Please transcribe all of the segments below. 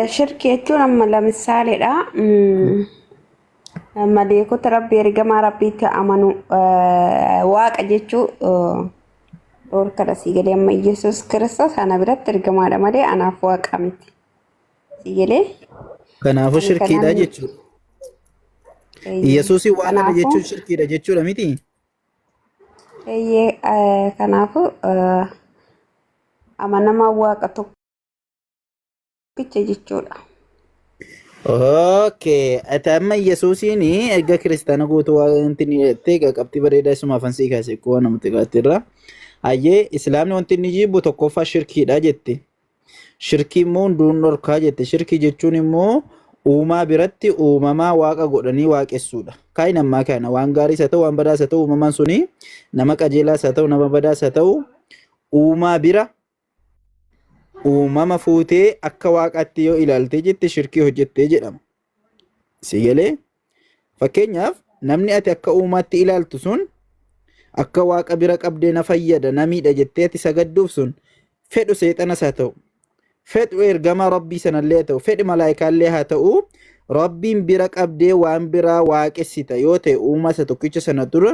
shirkii jechuun amma lamisaaleedha. Maleekota rabbii ergamaa rabbiitti amanu waaqa jechuu dhorkadha siigalee amma Yesuus Kiristoos ana biratti ergamaadha malee anaaf waaqa miti. Siigalee Kanaafuu shirkiidha jechuudha. Yesuusii waaqadha jechuun shirkiidha jechuudha miti. Kanaafuu amanamaa waaqa tokkicha jechuudha. Okay, atama Yesuusiin erga kiristaana guutuu wanti inni jettee qabxii bareedaa isumaaf ansii kaasee kuwa namatti gaatirra. Hayyee islaamni wanti inni jibbu tokkoffaa shirkiidha jette. Shirkii immoo hunduun dhorkaa jette. Shirkii jechuun immoo uumaa biratti uumamaa waaqa godhanii waaqessuudha. Kaayin ammaa kana waan gaariis haa ta'u waan badaas haa ta'u uumamaan suni nama qajeelaas haa ta'u nama badaas haa ta'u uumaa bira uumama fuutee akka waaqaatti yoo ilaaltee jette shirkii hojjettee jedhama. Siigalee fakkeenyaaf namni ati akka uumaatti ilaaltu sun akka waaqa bira qabdee na fayyada na miidha jettee ati sagadduuf sun fedhu seexanas haa ta'u fedhu ergama rabbii sanallee haa ta'u fedhi malaayikaallee haa ta'u rabbiin bira qabdee waan biraa waaqessita yoo ta'e uumaa isa tokkicha sana dura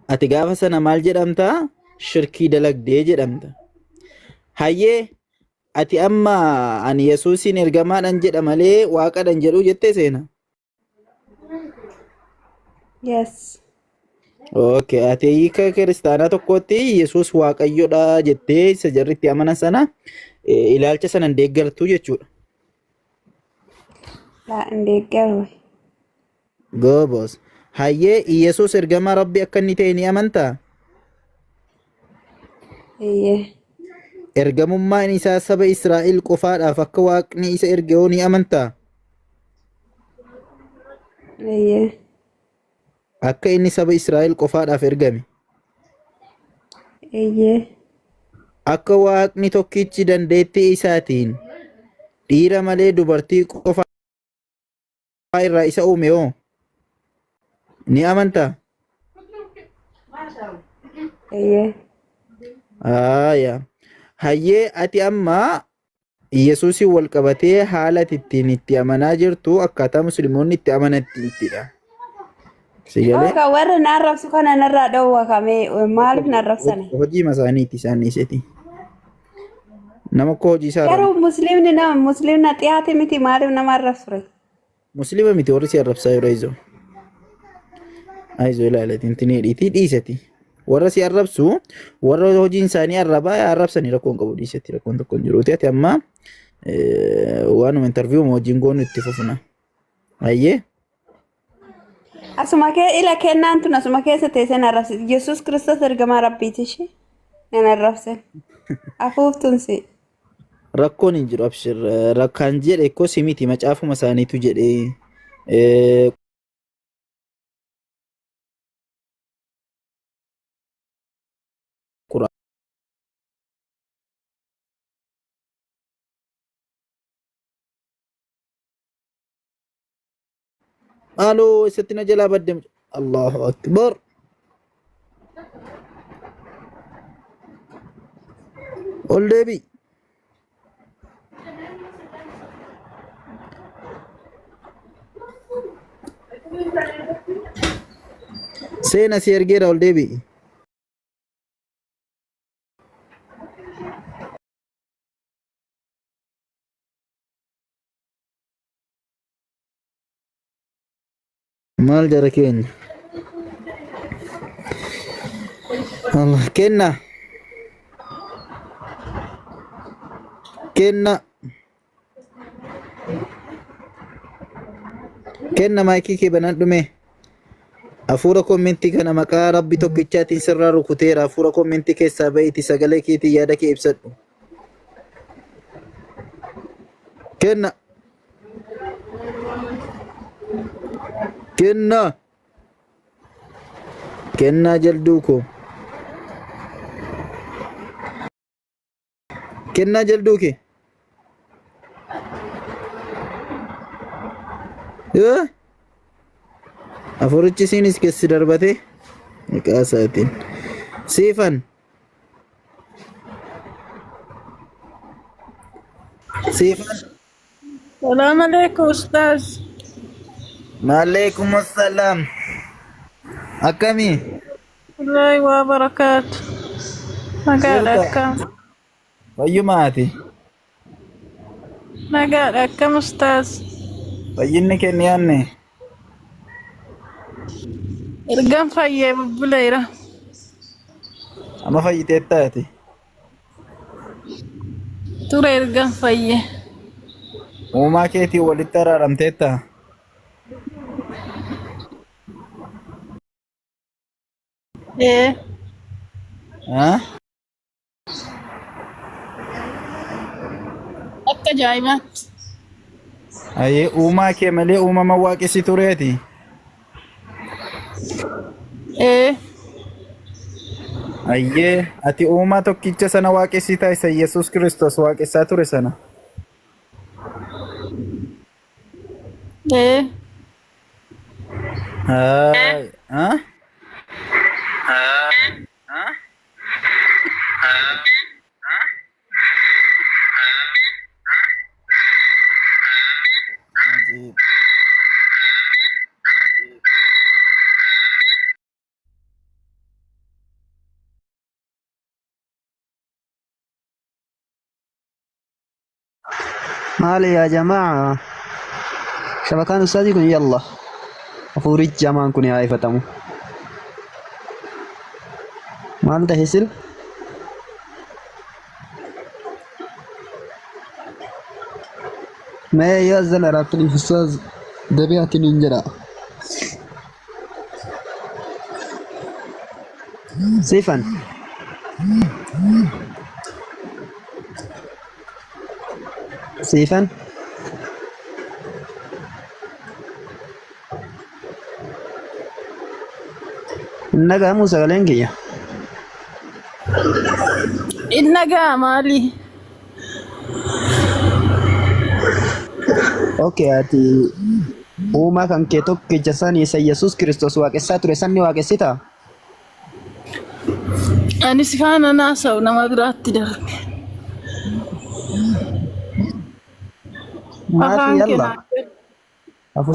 ati gaafa sana maal jedhamta? Shirkii dalagdee jedhamta. Hayyee ati amma ani Yesuusiin ergamaadhaan jedha malee waaqadhaan jedhuu jettee seena. Yes. Okay, ati hiika kiristaanaa tokkotti Yesuus waaqayyodha jettee isa jarritti amanan sana ilaalcha sana hin deeggartu jechuudha. Laa hin deeggaru. Goobos. Hayyee Yesuus ergamaa rabbi akka inni ta'e ni amantaa? Ergamummaan isaa saba Israa'el qofaadhaaf akka waaqni isa erge ni amantaa? Akka inni saba Israa'el qofaadhaaf ergame? Akka waaqni tokkichi dandeettii isaatiin dhiira malee dubartii qofa irraa isa uume hoo ni amantaa? Aayaa. Hayyee ati amma Yesuusiin wal qabatee haala ittiin itti amanaa jirtu akkaataa musliimoonni itti amananittidha. Sigalee? Akka warra narrabsu kana narraa dhowwakamee maaliif narrabsane? Hojii masaaniiti isaan dhiiseti. Nama koo hojii isaa garuu musliimna dhiyaate miti maaliif nama arrabsure? Musliima miti warri si arrabsaa yeroo izo. Aizo ilaalati intinii dhiiseti. Warra si arrabsu warra hojiin isaanii arrabsanii rakkoon qabu dhiisatti rakkoon tokko hin jiruuti ati amma waanuma interview hojiin goonu itti fufna. Hayyee. Asuma ila kennaan tun asuma keessa teessee arrabse Yesuus Kiristoos ergamaa rabbiiti ishee nan arrabse afuuftuun si. Rakkoon hin jiru abshir rakkaan jedhe ikkoo simiti macaafuma isaaniitu jedhee Halo, isatti na jalaa badde. Allahu akbar. Ol deebi. Seena si ergeera ol deebi. Maal jara keenya? Allah kenna. Kenna maayikii kee banadhume. Hafuura kommentii kana maqaa rabbi tokkichaatiin sirraa rukuteera. Hafuura kommentii keessaa ba'iiti sagalee keetiin yaada kee ibsadhu. Kenna. Kennaa jalduu koo. Kennaa jalduu kee. Afurichi isiinis keessi darbate maqaa isaatiin. Siifan. السلام عليكم أستاذ. Maaleykum assalam. Akkami? الله وبركاته. Jirta? نقالك كم؟ Fayyumaati? نقالك كم أستاذ؟ Fayyinni kenniyaanne? إرقام فيا ببليرة. Amma fayyiteettaati? ترى إرقام فيا. Uumaa keetii walitti araaramteetta? إيه Haa? أكا جايمات. Ayyee uumaa kee malee uumama waaqessi tureeti? إيه Ayyee ati uumaa tokkicha sana waaqessitaa isa Yesuus Kiristoos waaqessaa ture sana? إيه Haay. Haa? Ajiib. مالي يا جماعة شبكان أستاذي كن يلا أفوريج جمان كن هاي فتمو مال تحسل ما يزل رابطني في أستاذ دبيعتي ننجرا سيفا سيفا إنك موسى قالين النقا مالي. Oke ati uma kan ketok kejasani sa Yesus Kristus waaqessaa ture sanni waaqessita أنا سفانا ناسا ونما برات درب. maafi أفان yalla كنا. afu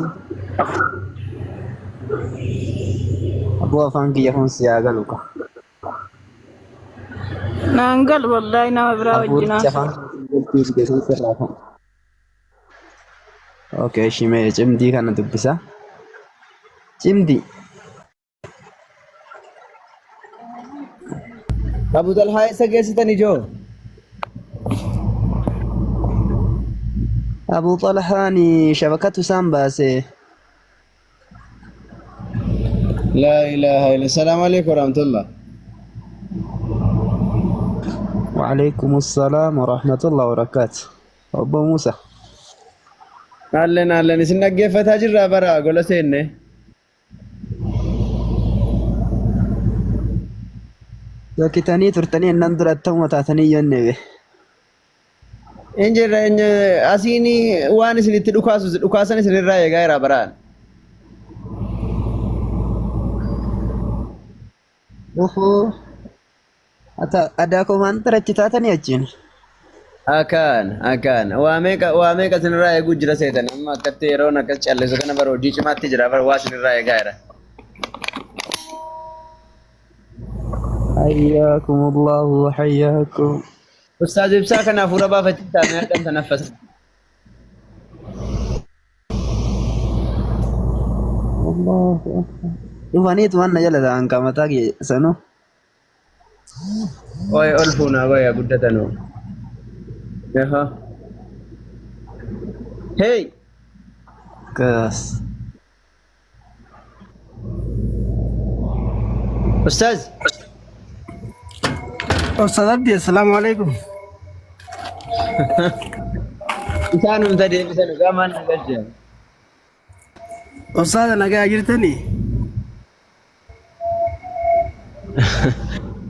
abu afaan kiyya kun siyaa galuka نانقل والله نما برا afuuricha وجنا. afaan kiyya keessatti irraa kan okay shimee cimdii kana dubbisa cimdii Abu Talha isa geessitani joo. abu xalhaani shabakatu isaan baase La ilaha illa. Assalamu alaikum warahmatullah. وعليكم السلام ورحمة الله وبركاته أبو موسى Allen isin dhaggeeffataa jirraa bara gola seenne. يوكيتاني ترتني أن ننظر التومة تاتني ينبه Injirra asiini waan isinitti dhukaasan isinirraa eegaa jira baraan. أوهو أداكم أنت رجتاتني أجين Akaan waa meeqa isinirraa eeguu jira seetan amma akkatti yeroon akkas callisu kana bara hojii cimaatti jira bara waa isinirraa eegaa jira. حياكم الله وحياكم Ustaaz ibsaa kana hafuura baafachiin taa'anii argamta naffasa. الله أكبر dhufaniitu waan na jala ta'an qaamataa sanu Oye ol fuunaa goya guddatanuu. Yaha. Hey! kas Ustaaz! Ustaz Abdi, assalamu alaikum. Isaanumta deebisan gaamaan nagalcha. Ustaz nagaa jirtani?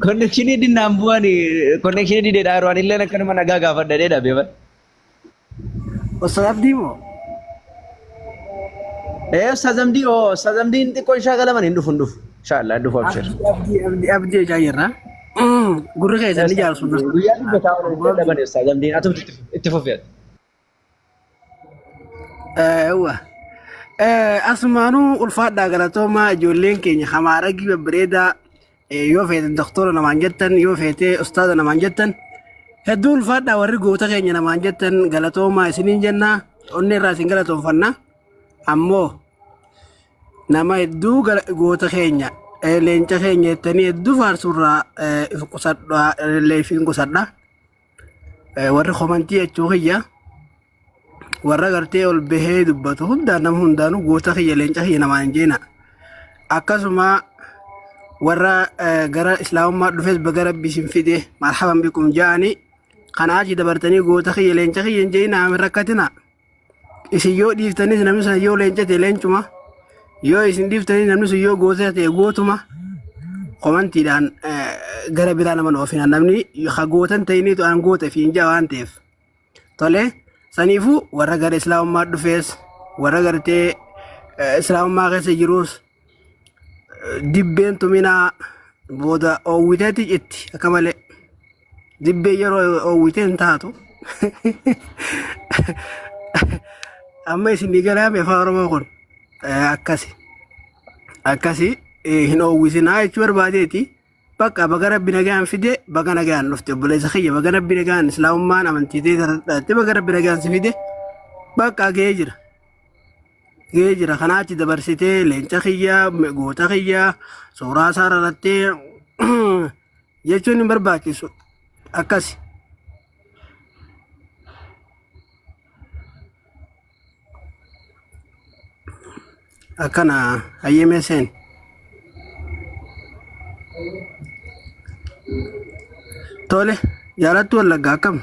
Konnekshinii dinnaan bu'ani konnekshinii didee dhaaruwaan illee akkanuma nagaa gaafadhadhee dhabeeban. Ustaz Abdi moo? Ustaaz Amdiin xiqqoo shaakalaman hin dhufu. Inshallah dhufu abshir. Abdi ejaa jirra. Gurra keessan ni jaarsu. Guyyaa dubbataa oolanii dhaban Ustaaz Amdiin atumti itti fufeet. Ewa. Asmaanuu ulfaadhaa galatoomaa ijoolleen keenya hamaara giba bareedaa yoo feete doktora namaan jettan yoo feete ustaada namaan jettan hedduu ulfaadhaa warri goota keenya namaan jettan galatoomaa isiniin jennaa onni irraa isin galatoonfanna ammoo nama hedduu goota keenya leenca keenya jettanii hedduu faarsurraa if qusadhaa leefiin qusadhaa warri komantii jechuu kiyya warra gartee ol bahee dubbatu hundaan nama hundaanuu goota kiyya leenca kiyya namaan jeena akkasuma warra gara islaamummaa dhufes baga rabbi isin fide marhaban bikum jaani kana achi dabartanii goota kiyya leenca kiyya hin jeena hin rakkatina isin yoo dhiiftanis namni sana yoo leenca ta'e leencuma yoo isin dhiiftanis namni sun yoo goota ta'e gootuma komantiidhaan gara biraa nama oofina namni gootan ta'iniitu aan goota fi hin jaa waan ta'eef tolee saniifu warra gara islaamummaa dhufees warra gartee islaamummaa keessa jirus dibbeen tuminaa booda oowwiteeti jetti akka malee dibbee yeroo oowwitee hin taatu amma isin galaame afaan oromoo kun akkasi hin oowwisinaa jechuu barbaadeeti bakka baga rabbi nagaan fide baga nagaan dhufte obboleessa kiyya baga rabbi nagaan islaamummaan amantiitee taate baga rabbi nagaan si fide bakka ga'ee jira kanaa achi dabarsitee leenca kiyya goota kiyya suuraa isaa rarrattee jechuun hin barbaachisu akkasi akkana hayyemee seen tole jaalattu wallaggaa akkam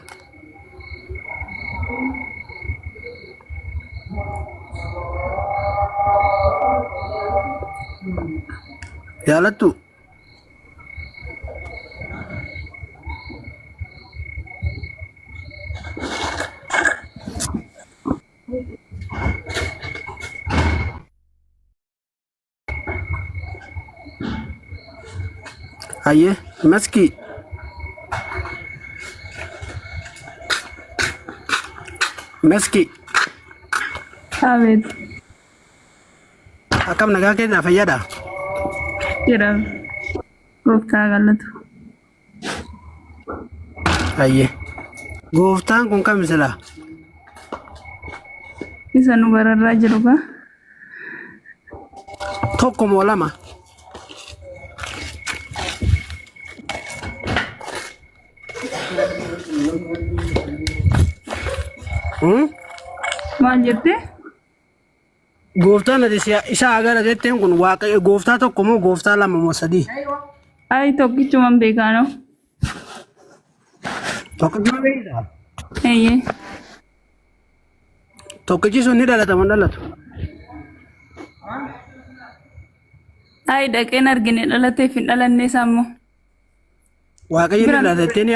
jaalattu haye maski Abid, akkam nagaa keessa fayyada jira. Gooftaa galatu. haye gooftaan kun kam silaa Isa nu bararraa jiru gaa. tokko moo lama Maal jettee? gooftaan ati isa agara jetteen kun waaqayyo gooftaa tokko moo gooftaa lama moo sadii Ay tokkichuman beekaano. tokkichuma beektaa Eeyyee. tokkichi sun ni dhalata moo dhalatu Ay dhaqeen argine dhalateef hin dhalanne isaa immoo. waaqayyo ni dhalata jettee ni